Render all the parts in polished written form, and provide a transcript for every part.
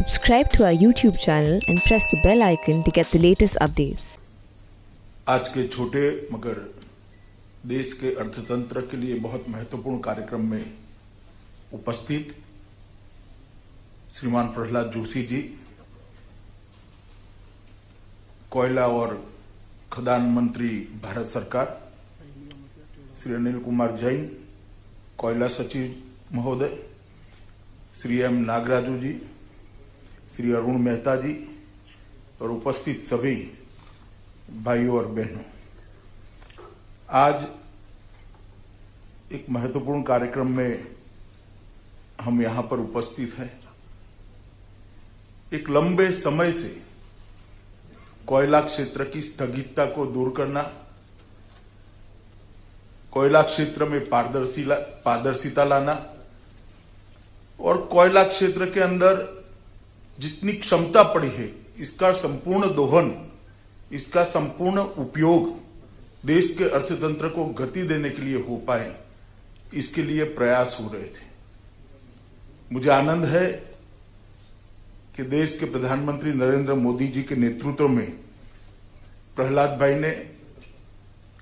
Subscribe to our YouTube channel and press the bell icon to get the latest updates. आज के छोटे मगर देश के अर्थतंत्र के लिए बहुत महत्वपूर्ण कार्यक्रम में उपस्थित श्रीमान प्रहलाद जोशी जी, कोयला और खदान मंत्री भारत सरकार, श्री अनिल कुमार जैन, कोयला सचिव महोदय, श्री एम नागराजू जी, श्री अरुण मेहता जी और उपस्थित सभी भाइयों और बहनों, आज एक महत्वपूर्ण कार्यक्रम में हम यहां पर उपस्थित हैं। एक लंबे समय से कोयला क्षेत्र की स्थगितता को दूर करना, कोयला क्षेत्र में पारदर्शिता लाना और कोयला क्षेत्र के अंदर जितनी क्षमता पड़ी है इसका संपूर्ण दोहन, इसका संपूर्ण उपयोग देश के अर्थतंत्र को गति देने के लिए हो पाए, इसके लिए प्रयास हो रहे थे। मुझे आनंद है कि देश के प्रधानमंत्री नरेंद्र मोदी जी के नेतृत्व में प्रहलाद भाई ने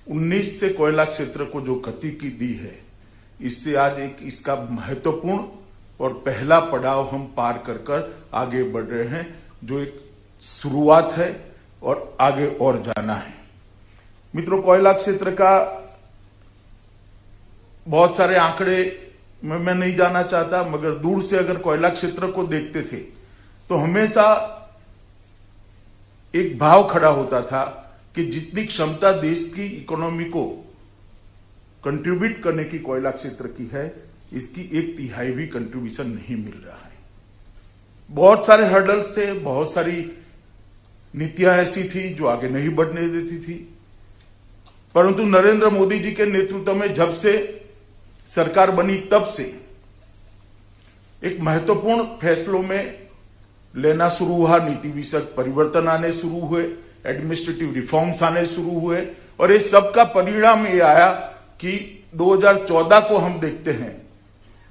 19 से कोयला क्षेत्र को जो गति की दी है, इससे आज एक इसका महत्वपूर्ण और पहला पड़ाव हम पार कर आगे बढ़ रहे हैं, जो एक शुरुआत है और आगे और जाना है। मित्रों, कोयला क्षेत्र का बहुत सारे आंकड़े मैं नहीं जाना चाहता, मगर दूर से अगर कोयला क्षेत्र को देखते थे तो हमेशा एक भाव खड़ा होता था कि जितनी क्षमता देश की इकोनॉमी को कंट्रीब्यूट करने की कोयला क्षेत्र की है, इसकी 1/3 भी कंट्रीब्यूशन नहीं मिल रहा है। बहुत सारे हर्डल्स थे, बहुत सारी नीतियां ऐसी थी जो आगे नहीं बढ़ने देती थी, परंतु नरेंद्र मोदी जी के नेतृत्व में जब से सरकार बनी तब से एक महत्वपूर्ण फैसलों में लेना शुरू हुआ, नीति विषयक परिवर्तन आने शुरू हुए, एडमिनिस्ट्रेटिव रिफॉर्म्स आने शुरू हुए और इस सब का परिणाम ये आया कि 2014 को हम देखते हैं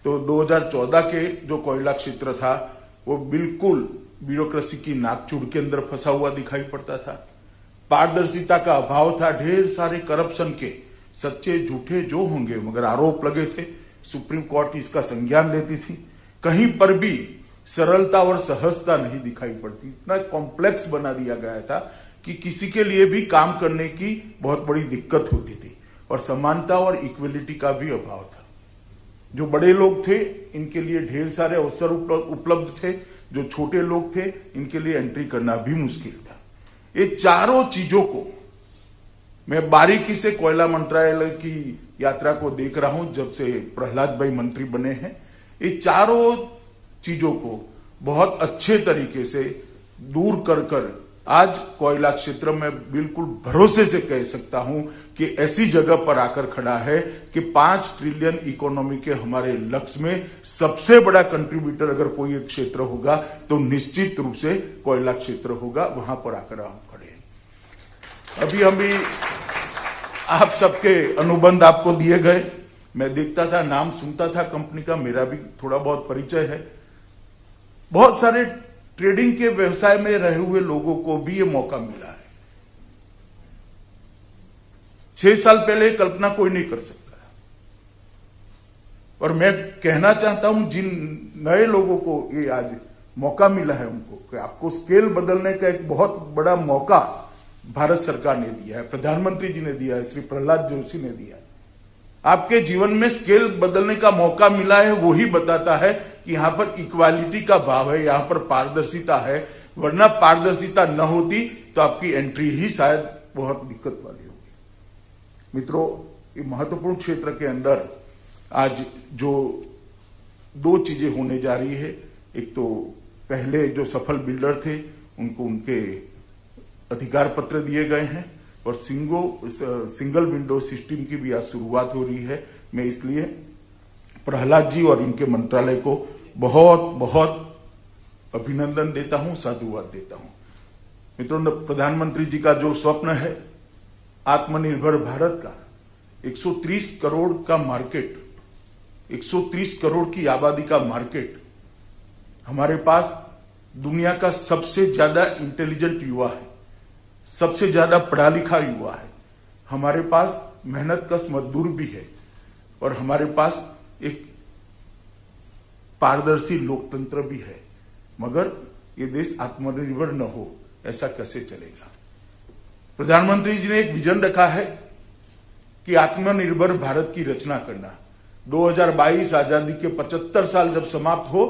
तो 2014 के जो कोयला क्षेत्र था वो बिल्कुल ब्यूरोक्रेसी की नाकचूड़ के अंदर फंसा हुआ दिखाई पड़ता था। पारदर्शिता का अभाव था, ढेर सारे करप्शन के सच्चे झूठे जो होंगे मगर आरोप लगे थे। सुप्रीम कोर्ट इसका संज्ञान लेती थी, कहीं पर भी सरलता और सहजता नहीं दिखाई पड़ती। इतना कॉम्प्लेक्स बना दिया गया था कि किसी के लिए भी काम करने की बहुत बड़ी दिक्कत होती थी और समानता और इक्वलिटी का भी अभाव था। जो बड़े लोग थे इनके लिए ढेर सारे अवसर उपलब्ध थे, जो छोटे लोग थे इनके लिए एंट्री करना भी मुश्किल था। ये चारों चीजों को मैं बारीकी से कोयला मंत्रालय की यात्रा को देख रहा हूं जब से प्रहलाद भाई मंत्री बने हैं। ये चारों चीजों को बहुत अच्छे तरीके से दूर कर आज कोयला क्षेत्र में बिल्कुल भरोसे से कह सकता हूं कि ऐसी जगह पर आकर खड़ा है कि 5 ट्रिलियन इकोनॉमी के हमारे लक्ष्य में सबसे बड़ा कंट्रीब्यूटर अगर कोई एक क्षेत्र होगा तो निश्चित रूप से कोयला क्षेत्र होगा। वहां पर आकर हम खड़े हैं। अभी भी आप सबके अनुबंध आपको दिए गए, मैं देखता था, नाम सुनता था कंपनी का, मेरा भी थोड़ा बहुत परिचय है। बहुत सारे ट्रेडिंग के व्यवसाय में रहे हुए लोगों को भी ये मौका मिला है। 6 साल पहले कल्पना कोई नहीं कर सकता और मैं कहना चाहता हूं जिन नए लोगों को ये आज मौका मिला है उनको कि आपको स्केल बदलने का एक बहुत बड़ा मौका भारत सरकार ने दिया है, प्रधानमंत्री जी ने दिया है, श्री प्रहलाद जोशी ने दिया है। आपके जीवन में स्केल बदलने का मौका मिला है, वो ही बताता है कि यहां पर इक्वालिटी का भाव है, यहां पर पारदर्शिता है, वरना पारदर्शिता न होती तो आपकी एंट्री ही शायद बहुत दिक्कत वाली होगी। मित्रों, ये महत्वपूर्ण क्षेत्र के अंदर आज जो 2 चीजें होने जा रही है, एक तो पहले जो सफल बिल्डर थे उनको उनके अधिकार पत्र दिए गए हैं और सिंगल विंडो सिस्टम की भी आज शुरुआत हो रही है। मैं इसलिए प्रहलाद जी और इनके मंत्रालय को बहुत बहुत अभिनंदन देता हूं, साधुवाद देता हूं। मित्रों, प्रधानमंत्री जी का जो स्वप्न है आत्मनिर्भर भारत का, 130 करोड़ का मार्केट, 130 करोड़ की आबादी का मार्केट हमारे पास दुनिया का सबसे ज्यादा इंटेलिजेंट युवा है, सबसे ज्यादा पढ़ा लिखा युवा है। हमारे पास मेहनत कश मजदूर भी है और हमारे पास एक पारदर्शी लोकतंत्र भी है, मगर ये देश आत्मनिर्भर न हो ऐसा कैसे चलेगा। प्रधानमंत्री जी ने एक विजन रखा है कि आत्मनिर्भर भारत की रचना करना। 2022 आजादी के 75 साल जब समाप्त हो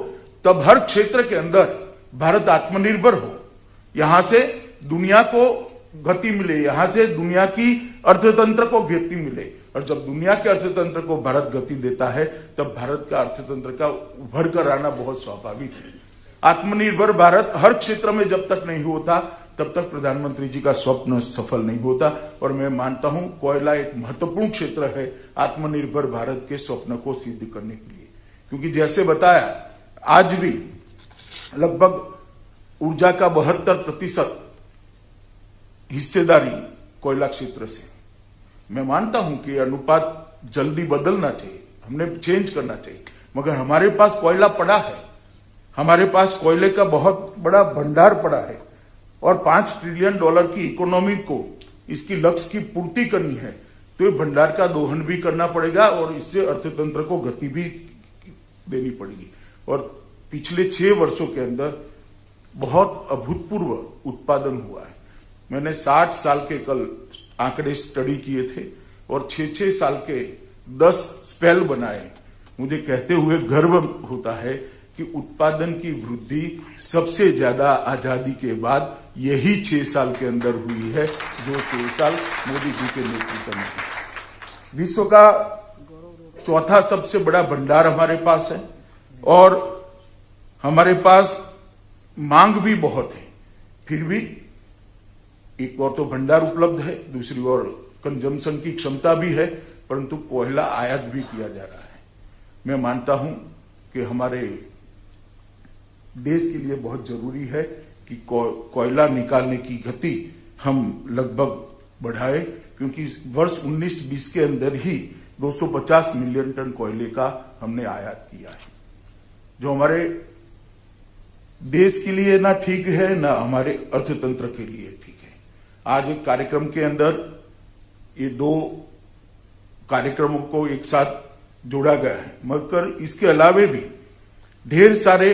तब हर क्षेत्र के अंदर भारत आत्मनिर्भर हो, यहां से दुनिया को गति मिले, यहां से दुनिया की अर्थतंत्र को गति मिले। और जब दुनिया के अर्थतंत्र को भारत गति देता है तब भारत का अर्थतंत्र का उभर कर आना बहुत स्वाभाविक है। आत्मनिर्भर भारत हर क्षेत्र में जब तक नहीं होता तब तक प्रधानमंत्री जी का स्वप्न सफल नहीं होता। और मैं मानता हूं कोयला एक महत्वपूर्ण क्षेत्र है आत्मनिर्भर भारत के स्वप्न को सिद्ध करने के लिए, क्योंकि जैसे बताया आज भी लगभग ऊर्जा का 72% हिस्सेदारी कोयला क्षेत्र से। मैं मानता हूं कि अनुपात जल्दी बदलना चाहिए, हमने चेंज करना चाहिए, मगर हमारे पास कोयला पड़ा है, हमारे पास कोयले का बहुत बड़ा भंडार पड़ा है और $5 ट्रिलियन की इकोनॉमी को इसकी लक्ष्य की पूर्ति करनी है तो ये भंडार का दोहन भी करना पड़ेगा और इससे अर्थतंत्र को गति भी देनी पड़ेगी। और पिछले 6 वर्षों के अंदर बहुत अभूतपूर्व उत्पादन हुआ है। मैंने 60 साल के कल आंकड़े स्टडी किए थे और 6-6 साल के 10 स्पेल बनाए। मुझे कहते हुए गर्व होता है कि उत्पादन की वृद्धि सबसे ज्यादा आजादी के बाद यही 6 साल के अंदर हुई है, जो 6 साल मोदी जी के नेतृत्व में। विश्व का चौथा सबसे बड़ा भंडार हमारे पास है और हमारे पास मांग भी बहुत है, फिर भी एक और तो भंडार उपलब्ध है, दूसरी ओर कंजम्पशन की क्षमता भी है, परंतु कोयला आयात भी किया जा रहा है। मैं मानता हूं कि हमारे देश के लिए बहुत जरूरी है कि कोयला निकालने की गति हम लगभग बढ़ाए, क्योंकि वर्ष 19-20 के अंदर ही 250 मिलियन टन कोयले का हमने आयात किया है, जो हमारे देश के लिए ना ठीक है ना हमारे अर्थतंत्र के लिए ठीक है। आज एक कार्यक्रम के अंदर ये 2 कार्यक्रमों को एक साथ जोड़ा गया है, मगर इसके अलावे भी ढेर सारे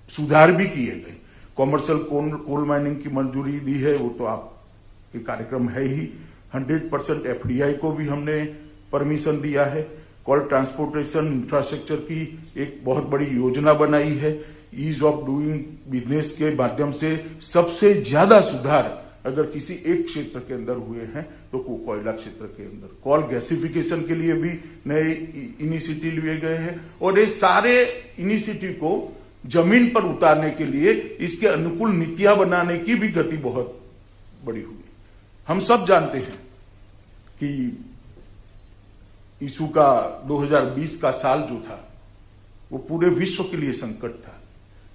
सुधार भी किए गए। कॉमर्शियल कोल माइनिंग की मंजूरी दी है, वो तो आप ये कार्यक्रम है ही। 100% एफडीआई को भी हमने परमिशन दिया है। कोल ट्रांसपोर्टेशन इंफ्रास्ट्रक्चर की एक बहुत बड़ी योजना बनाई है। ईज ऑफ डूइंग बिजनेस के माध्यम से सबसे ज्यादा सुधार अगर किसी एक क्षेत्र के अंदर हुए हैं तो कोयला क्षेत्र के अंदर। कोल गैसिफिकेशन के लिए भी नए इनिशिएटिव लिए गए हैं और ये सारे इनिशिएटिव को जमीन पर उतारने के लिए इसके अनुकूल नीतियां बनाने की भी गति बहुत बड़ी हुई। हम सब जानते हैं कि यीशु का 2020 का साल जो था वो पूरे विश्व के लिए संकट था।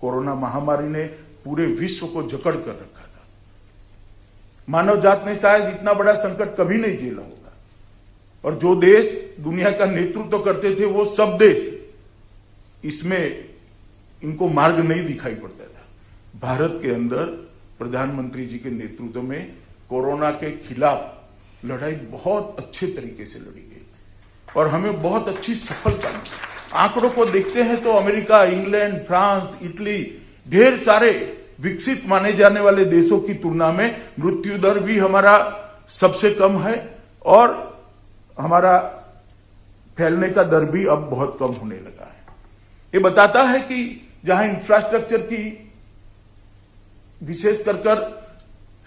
कोरोना महामारी ने पूरे विश्व को जकड़ कर रखा था। मानव जात ने शायद इतना बड़ा संकट कभी नहीं झेला होगा और जो देश दुनिया का नेतृत्व करते थे वो सब देश इसमें इनको मार्ग नहीं दिखाई पड़ता था। भारत के अंदर प्रधानमंत्री जी के नेतृत्व में कोरोना के खिलाफ लड़ाई बहुत अच्छे तरीके से लड़ी गई और हमें बहुत अच्छी सफलता मिली। आंकड़ों को देखते हैं तो अमेरिका, इंग्लैंड, फ्रांस, इटली, ढेर सारे विकसित माने जाने वाले देशों की तुलना में मृत्यु दर भी हमारा सबसे कम है और हमारा फैलने का दर भी अब बहुत कम होने लगा है। ये बताता है कि जहां इंफ्रास्ट्रक्चर की विशेष कर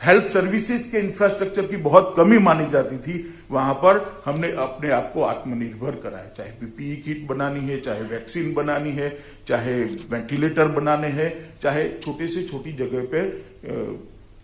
हेल्थ सर्विसेज के इंफ्रास्ट्रक्चर की बहुत कमी मानी जाती थी, वहां पर हमने अपने आप को आत्मनिर्भर कराया। चाहे पीपीई किट बनानी है, चाहे वैक्सीन बनानी है, चाहे वेंटिलेटर बनाने हैं, चाहे छोटे से छोटी जगह पे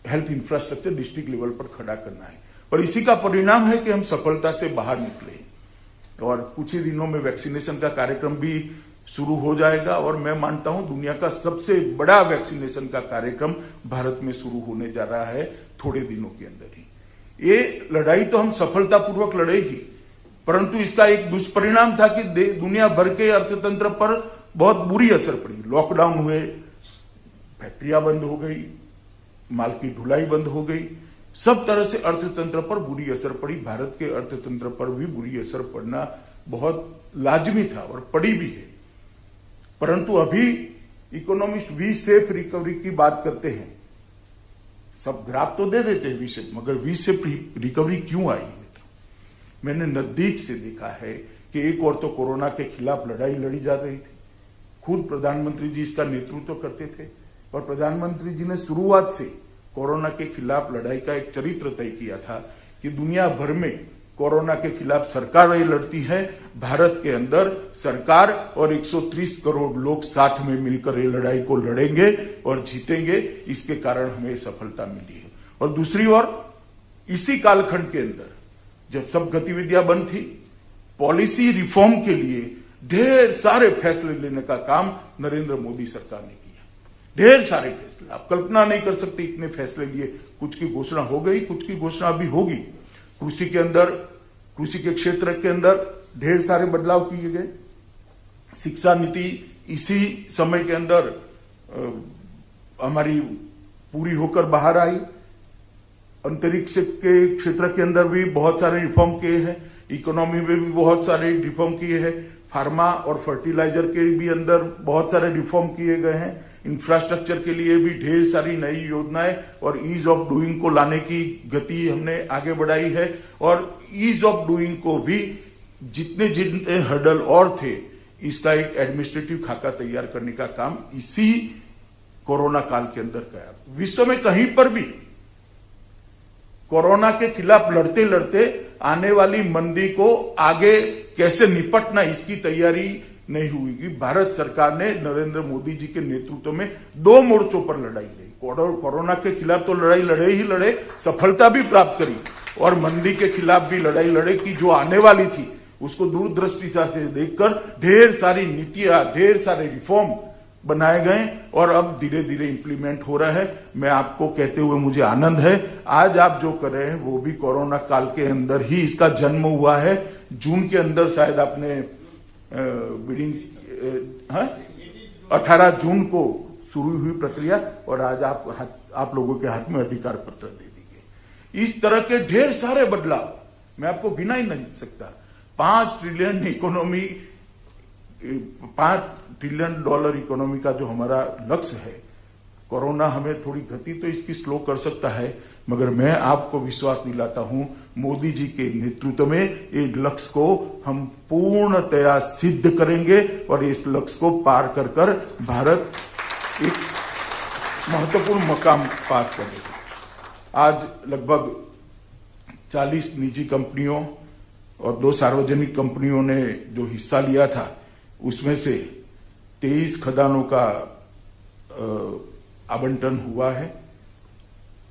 हेल्थ इंफ्रास्ट्रक्चर डिस्ट्रिक्ट लेवल पर खड़ा करना है। और इसी का परिणाम है कि हम सफलता से बाहर निकले और कुछ ही दिनों में वैक्सीनेशन का कार्यक्रम भी शुरू हो जाएगा और मैं मानता हूं दुनिया का सबसे बड़ा वैक्सीनेशन का कार्यक्रम भारत में शुरू होने जा रहा है थोड़े दिनों के अंदर ही। ये लड़ाई तो हम सफलतापूर्वक लड़े ही, परंतु इसका एक दुष्परिणाम था कि दुनिया भर के अर्थतंत्र पर बहुत बुरी असर पड़ी। लॉकडाउन हुए, फैक्ट्रियां बंद हो गई, माल की ढुलाई बंद हो गई, सब तरह से अर्थतंत्र पर बुरी असर पड़ी। भारत के अर्थतंत्र पर भी बुरी असर पड़ना बहुत लाजमी था और पड़ी भी है। परंतु अभी इकोनॉमिस्ट वी शेप रिकवरी की बात करते हैं, सब ग्राफ तो दे देते हैं वी शेप, मगर वी शेप रिकवरी क्यों आई? मैंने नजदीक से देखा है कि एक और तो कोरोना के खिलाफ लड़ाई लड़ी जा रही थी, खुद प्रधानमंत्री जी इसका नेतृत्व करते थे और प्रधानमंत्री जी ने शुरुआत से कोरोना के खिलाफ लड़ाई का एक चरित्र तय किया था कि दुनिया भर में कोरोना के खिलाफ सरकारें लड़ती है, भारत के अंदर सरकार और 130 करोड़ लोग साथ में मिलकर ये लड़ाई को लड़ेंगे और जीतेंगे। इसके कारण हमें सफलता मिली है। और दूसरी ओर इसी कालखंड के अंदर जब सब गतिविधियां बंद थी, पॉलिसी रिफॉर्म के लिए ढेर सारे फैसले लेने का काम नरेंद्र मोदी सरकार ने किया। ढेर सारे फैसले, आप कल्पना नहीं कर सकते इतने फैसले लिए। कुछ की घोषणा हो गई, कुछ की घोषणा अभी होगी। कृषि के अंदर, कृषि के क्षेत्र के अंदर ढेर सारे बदलाव किए गए। शिक्षा नीति इसी समय के अंदर हमारी पूरी होकर बाहर आई। अंतरिक्ष के क्षेत्र के अंदर भी बहुत सारे रिफॉर्म किए हैं, इकोनॉमी में भी बहुत सारे रिफॉर्म किए हैं, फार्मा और फर्टिलाइजर के भी अंदर बहुत सारे रिफॉर्म किए गए हैं, इंफ्रास्ट्रक्चर के लिए भी ढेर सारी नई योजनाएं और ईज ऑफ डूइंग को लाने की गति हमने आगे बढ़ाई है। और ईज ऑफ डूइंग को भी जितने हर्डल और थे, इसका एक एडमिनिस्ट्रेटिव खाका तैयार करने का काम इसी कोरोना काल के अंदर किया। विश्व में कहीं पर भी कोरोना के खिलाफ लड़ते लड़ते आने वाली मंदी को आगे कैसे निपटना, इसकी तैयारी नहीं हुई कि भारत सरकार ने नरेंद्र मोदी जी के नेतृत्व में 2 मोर्चों पर लड़ाई लड़ी। कोरोना के खिलाफ तो लड़ाई लड़े ही लड़े, सफलता भी प्राप्त करी, और मंदी के खिलाफ भी लड़ाई लड़े कि जो आने वाली थी उसको दूरदृष्टि से देखकर ढेर सारी नीतियां, ढेर सारे रिफॉर्म बनाए गए और अब धीरे धीरे इंप्लीमेंट हो रहा है। मैं आपको कहते हुए मुझे आनंद है, आज आप जो कर रहे हैं वो भी कोरोना काल के अंदर ही इसका जन्म हुआ है। जून के अंदर शायद आपने बिडिंग 18 जून को शुरू हुई प्रक्रिया और आज आप लोगों के हाथ में अधिकार पत्र दे दी गई। इस तरह के ढेर सारे बदलाव मैं आपको गिना ही नहीं सकता। 5 ट्रिलियन इकोनॉमी, $5 ट्रिलियन इकोनॉमी का जो हमारा लक्ष्य है, कोरोना हमें थोड़ी गति तो इसकी स्लो कर सकता है, मगर मैं आपको विश्वास दिलाता हूं मोदी जी के नेतृत्व में इस लक्ष्य को हम पूर्णतया सिद्ध करेंगे और इस लक्ष्य को पार कर कर भारत एक महत्वपूर्ण मकाम पास करेगा। आज लगभग 40 निजी कंपनियों और 2 सार्वजनिक कंपनियों ने जो हिस्सा लिया था, उसमें से 23 खदानों का आवंटन हुआ है।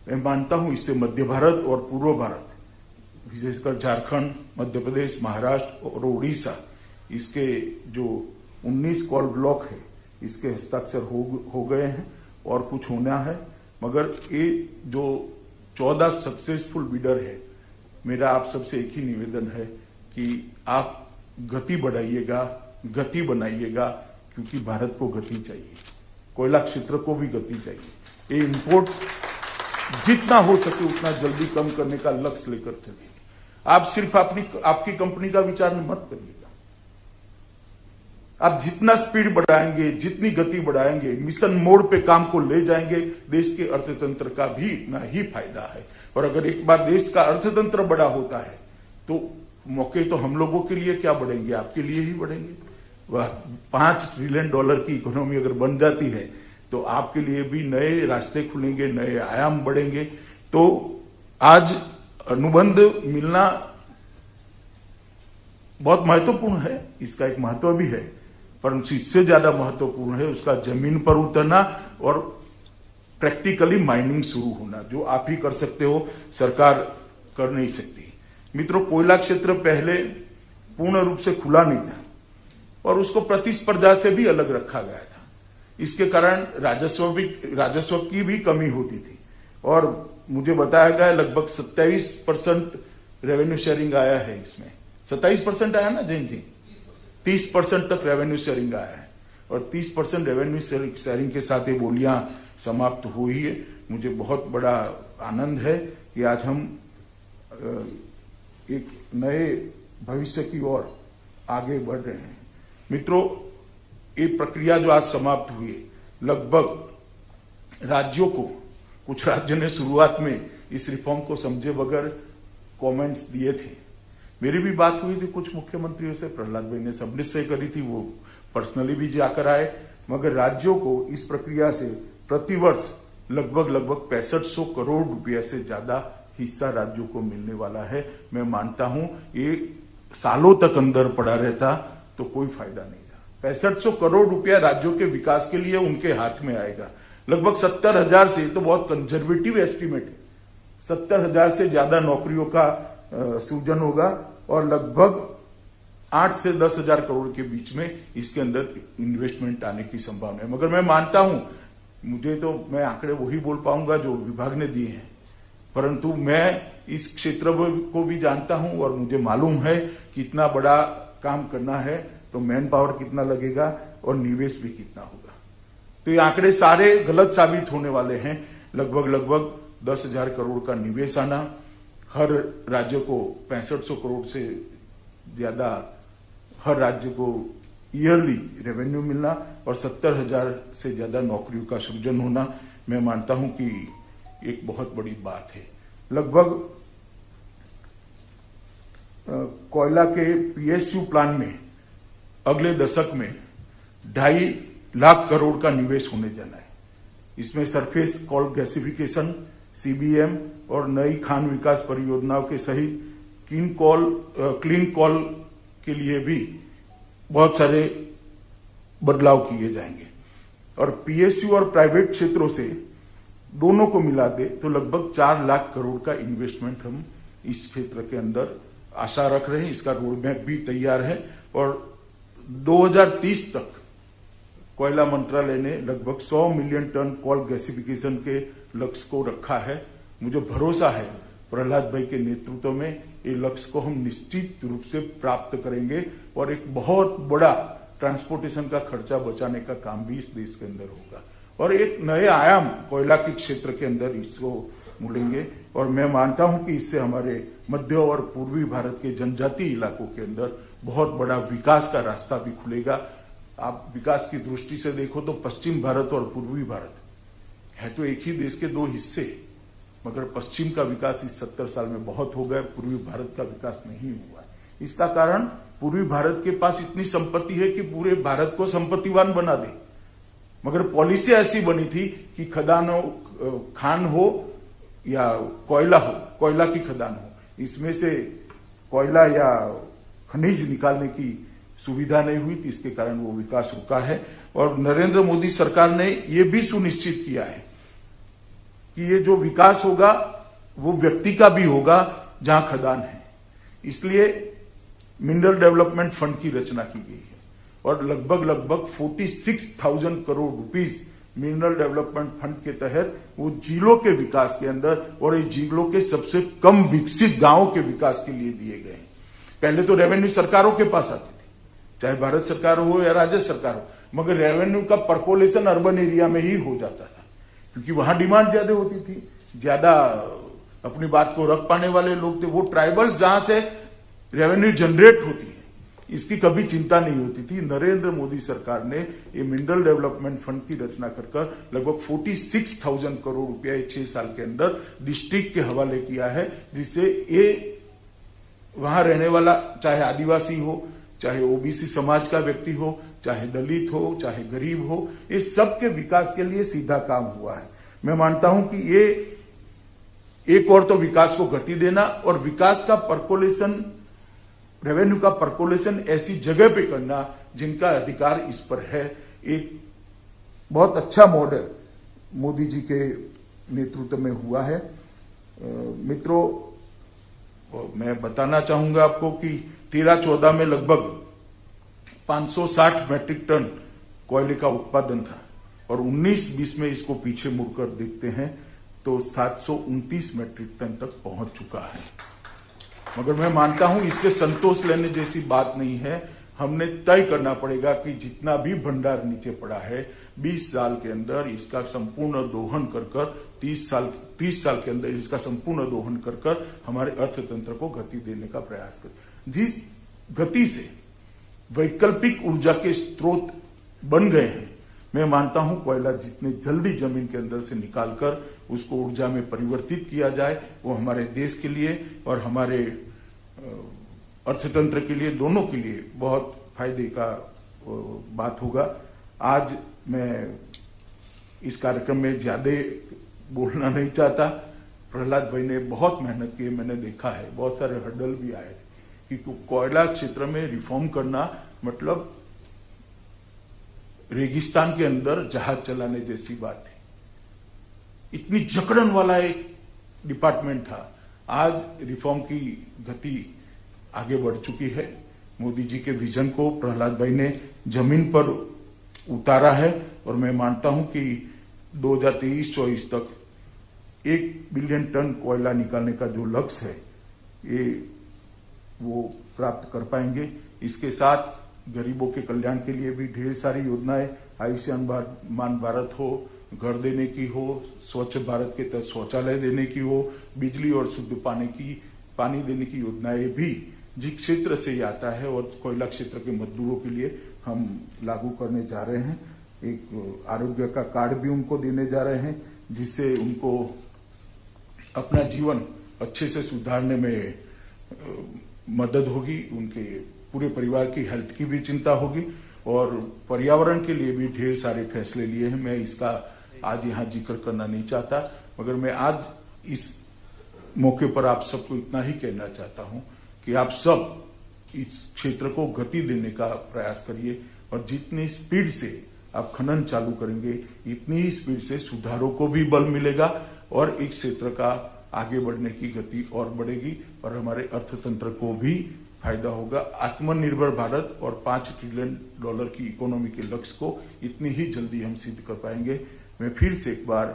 मैं मानता हूं इससे मध्य भारत और पूर्व भारत, विशेषकर झारखंड, मध्य प्रदेश, महाराष्ट्र और उड़ीसा, इसके जो 19 कॉल ब्लॉक है, इसके हस्ताक्षर हो गए हैं और कुछ होना है। मगर ये जो 14 सक्सेसफुल बिडर है, मेरा आप सबसे एक ही निवेदन है कि आप गति बढ़ाइएगा, गति बनाइएगा, क्योंकि भारत को गति चाहिए, कोयला क्षेत्र को भी गति चाहिए। ये इंपोर्ट जितना हो सके उतना जल्दी कम करने का लक्ष्य लेकर चलिए। आप सिर्फ आपकी कंपनी का विचार मत करिएगा। आप जितना स्पीड बढ़ाएंगे, जितनी गति बढ़ाएंगे, मिशन मोड पे काम को ले जाएंगे, देश के अर्थतंत्र का भी इतना ही फायदा है। और अगर एक बार देश का अर्थतंत्र बड़ा होता है तो मौके तो हम लोगों के लिए क्या बढ़ेंगे, आपके लिए ही बढ़ेंगे। वह $5 ट्रिलियन की इकोनॉमी अगर बन जाती है तो आपके लिए भी नए रास्ते खुलेंगे, नए आयाम बढ़ेंगे। तो आज अनुबंध मिलना बहुत महत्वपूर्ण है, इसका एक महत्व भी है, परंतु इससे ज्यादा महत्वपूर्ण है उसका जमीन पर उतरना और प्रैक्टिकली माइनिंग शुरू होना, जो आप ही कर सकते हो, सरकार कर नहीं सकती। मित्रों, कोयला क्षेत्र पहले पूर्ण रूप से खुला नहीं था और उसको प्रतिस्पर्धा से भी अलग रखा गया था। इसके कारण राजस्व की भी कमी होती थी और मुझे बताया गया लगभग 27% रेवेन्यू शेयरिंग आया है। इसमें 27% आया ना जैन जी, 30% तक रेवेन्यू शेयरिंग आया है। और 30% रेवेन्यू शेयरिंग के साथ ये बोलियां समाप्त हुई है। मुझे बहुत बड़ा आनंद है कि आज हम एक नए भविष्य की ओर आगे बढ़ रहे हैं। मित्रों, ये प्रक्रिया जो आज समाप्त हुई है, लगभग राज्यों को, कुछ राज्यों ने शुरुआत में इस रिफॉर्म को समझे बगैर कमेंट्स दिए थे। मेरी भी बात हुई थी कुछ मुख्यमंत्रियों से, प्रहलाद भाई ने सबने से करी थी, वो पर्सनली भी जाकर आए, मगर राज्यों को इस प्रक्रिया से प्रतिवर्ष लगभग 6500 करोड़ रुपया से ज्यादा हिस्सा राज्यों को मिलने वाला है। मैं मानता हूं ये सालों तक अंदर पड़ा रहता तो कोई फायदा नहीं था। 6500 करोड़ रुपया राज्यों के विकास के लिए उनके हाथ में आएगा। लगभग 70,000 से, तो बहुत कंजर्वेटिव एस्टीमेट है, 70,000 से ज्यादा नौकरियों का सृजन होगा और लगभग 8 से 10,000 करोड़ के बीच में इसके अंदर इन्वेस्टमेंट आने की संभावना है। मगर मैं मानता हूं, मैं आंकड़े वही बोल पाऊंगा जो विभाग ने दिए हैं, परंतु मैं इस क्षेत्र को भी जानता हूं और मुझे मालूम है कि इतना बड़ा काम करना है तो मैन पावर कितना लगेगा और निवेश भी कितना होगा। तो ये आंकड़े सारे गलत साबित होने वाले हैं। लगभग 10,000 करोड़ का निवेश आना, हर राज्य को 6500 करोड़ से ज्यादा हर राज्य को ईयरली रेवेन्यू मिलना और 70,000 से ज्यादा नौकरियों का सृजन होना, मैं मानता हूं कि एक बहुत बड़ी बात है। लगभग कोयला के पीएसयू प्लांट में अगले दशक में 2.5 लाख करोड़ का निवेश होने जाना है। इसमें सरफेस कोल गैसिफिकेशन, सीबीएम और नई खान विकास परियोजनाओं के सहित क्लीन कोल के लिए भी बहुत सारे बदलाव किए जाएंगे और पीएसयू और प्राइवेट क्षेत्रों से दोनों को मिला दे तो लगभग 4 लाख करोड़ का इन्वेस्टमेंट हम इस क्षेत्र के अंदर आशा रख रहे हैं। इसका रोड मैप भी तैयार है और 2030 तक कोयला मंत्रालय ने लगभग 100 मिलियन टन कोल गैसिफिकेशन के लक्ष्य को रखा है। मुझे भरोसा है प्रहलाद भाई के नेतृत्व में ये लक्ष्य को हम निश्चित रूप से प्राप्त करेंगे और एक बहुत बड़ा ट्रांसपोर्टेशन का खर्चा बचाने का काम भी इस देश के अंदर होगा और एक नए आयाम कोयला के क्षेत्र के अंदर इसको मुड़ेंगे। और मैं मानता हूं कि इससे हमारे मध्य और पूर्वी भारत के जनजातीय इलाकों के अंदर बहुत बड़ा विकास का रास्ता भी खुलेगा। आप विकास की दृष्टि से देखो तो पश्चिम भारत और पूर्वी भारत है तो एक ही देश के 2 हिस्से, मगर पश्चिम का विकास इस 70 साल में बहुत हो गया, पूर्वी भारत का विकास नहीं हुआ। इसका कारण पूर्वी भारत के पास इतनी संपत्ति है कि पूरे भारत को संपत्तिवान बना दे, मगर पॉलिसी ऐसी बनी थी कि खान हो या कोयला हो, कोयला की खदान हो, इसमें से कोयला या खनिज निकालने की सुविधा नहीं हुई थी, इसके कारण वो विकास रुका है। और नरेंद्र मोदी सरकार ने ये भी सुनिश्चित किया है कि ये जो विकास होगा वो व्यक्ति का भी होगा जहां खदान है, इसलिए मिनरल डेवलपमेंट फंड की रचना की गई है और लगभग 46,000 crore rupees mineral development fund के तहत वो जिलों के विकास के अंदर और ये जिलों के सबसे कम विकसित गांवों के विकास के लिए दिए गए हैं। पहले तो रेवेन्यू सरकारों के पास आती थी, चाहे भारत सरकार हो या राज्य सरकार हो, मगर रेवेन्यू का पर्कोलेशन अर्बन एरिया में ही हो जाता था क्योंकि वहां डिमांड ज्यादा होती थी, ज्यादा अपनी बात को रख पाने वाले लोग थे। वो ट्राइबल्स जहां से रेवेन्यू जनरेट होती है इसकी कभी चिंता नहीं होती थी। नरेंद्र मोदी सरकार ने ये मिनरल डेवलपमेंट फंड की रचना कर लगभग 46,000 करोड़ रुपया 6 साल के अंदर डिस्ट्रिक्ट के हवाले किया है, जिससे ये वहां रहने वाला चाहे आदिवासी हो, चाहे ओबीसी समाज का व्यक्ति हो, चाहे दलित हो, चाहे गरीब हो, इस सब के विकास के लिए सीधा काम हुआ है। मैं मानता हूं कि ये एक और तो विकास को गति देना और विकास का पर्कोलेशन, रेवेन्यू का पर्कोलेशन ऐसी जगह पे करना जिनका अधिकार इस पर है, एक बहुत अच्छा मॉडल मोदी जी के नेतृत्व में हुआ है। मित्रों, मैं बताना चाहूंगा आपको कि 13-14 में लगभग 560 मैट्रिक टन कोयले का उत्पादन था और 19-20 में इसको पीछे मुड़कर देखते हैं तो 729 मैट्रिक टन तक पहुंच चुका है। मगर मैं मानता हूं इससे संतोष लेने जैसी बात नहीं है। हमने तय करना पड़ेगा कि जितना भी भंडार नीचे पड़ा है 20 साल के अंदर इसका संपूर्ण दोहन कर 30 साल के अंदर इसका संपूर्ण दोहन कर हमारे अर्थतंत्र को गति देने का प्रयास करें। जिस गति से वैकल्पिक ऊर्जा के स्रोत बन गए हैं, मैं मानता हूं कोयला जितने जल्दी जमीन के अंदर से निकालकर उसको ऊर्जा में परिवर्तित किया जाए वो हमारे देश के लिए और हमारे अर्थतंत्र के लिए, दोनों के लिए बहुत फायदे का बात होगा। आज मैं इस कार्यक्रम में ज्यादा बोलना नहीं चाहता। प्रहलाद भाई ने बहुत मेहनत की, मैंने देखा है, बहुत सारे हर्डल भी आए कि कोयला क्षेत्र में रिफॉर्म करना मतलब रेगिस्तान के अंदर जहाज चलाने जैसी बात है। इतनी जकड़न वाला एक डिपार्टमेंट था। आज रिफॉर्म की गति आगे बढ़ चुकी है। मोदी जी के विजन को प्रहलाद भाई ने जमीन पर उतारा है और मैं मानता हूं कि 2023-24 तक 1 बिलियन टन कोयला निकालने का जो लक्ष्य है ये वो प्राप्त कर पाएंगे। इसके साथ गरीबों के कल्याण के लिए भी ढेर सारी योजनाएं, आयुष्मान भारत हो, घर देने की हो, स्वच्छ भारत के तहत शौचालय देने की हो, बिजली और शुद्ध पानी देने की योजनाएं भी जिस क्षेत्र से ही आता है और कोयला क्षेत्र के मजदूरों के लिए हम लागू करने जा रहे हैं। एक आरोग्य का कार्ड भी उनको देने जा रहे हैं जिससे उनको अपना जीवन अच्छे से सुधारने में मदद होगी, उनके पूरे परिवार की हेल्थ की भी चिंता होगी और पर्यावरण के लिए भी ढेर सारे फैसले लिए हैं। मैं इसका आज यहाँ जिक्र करना नहीं चाहता, मगर मैं आज इस मौके पर आप सबको इतना ही कहना चाहता हूं कि आप सब इस क्षेत्र को गति देने का प्रयास करिए और जितनी स्पीड से आप खनन चालू करेंगे इतनी ही स्पीड से सुधारों को भी बल मिलेगा और इस क्षेत्र का आगे बढ़ने की गति और बढ़ेगी और हमारे अर्थतंत्र को भी फायदा होगा। आत्मनिर्भर भारत और $5 ट्रिलियन की इकोनॉमी के लक्ष्य को इतनी ही जल्दी हम सिद्ध कर पाएंगे। मैं फिर से एक बार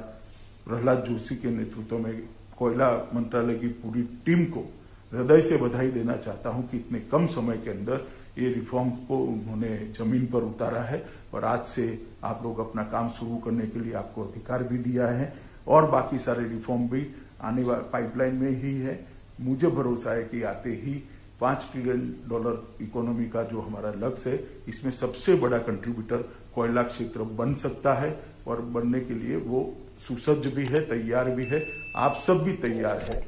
प्रहलाद जोशी के नेतृत्व में कोयला मंत्रालय की पूरी टीम को हृदय से बधाई देना चाहता हूं कि इतने कम समय के अंदर ये रिफॉर्म को उन्होंने जमीन पर उतारा है और आज से आप लोग अपना काम शुरू करने के लिए आपको अधिकार भी दिया है और बाकी सारे रिफॉर्म भी आने वाले पाइपलाइन में ही है। मुझे भरोसा है कि आते ही $5 ट्रिलियन इकोनॉमी का जो हमारा लक्ष्य है इसमें सबसे बड़ा कंट्रीब्यूटर कोयला क्षेत्र बन सकता है और बनने के लिए वो सुसज्ज भी है, तैयार भी है। आप सब भी तैयार है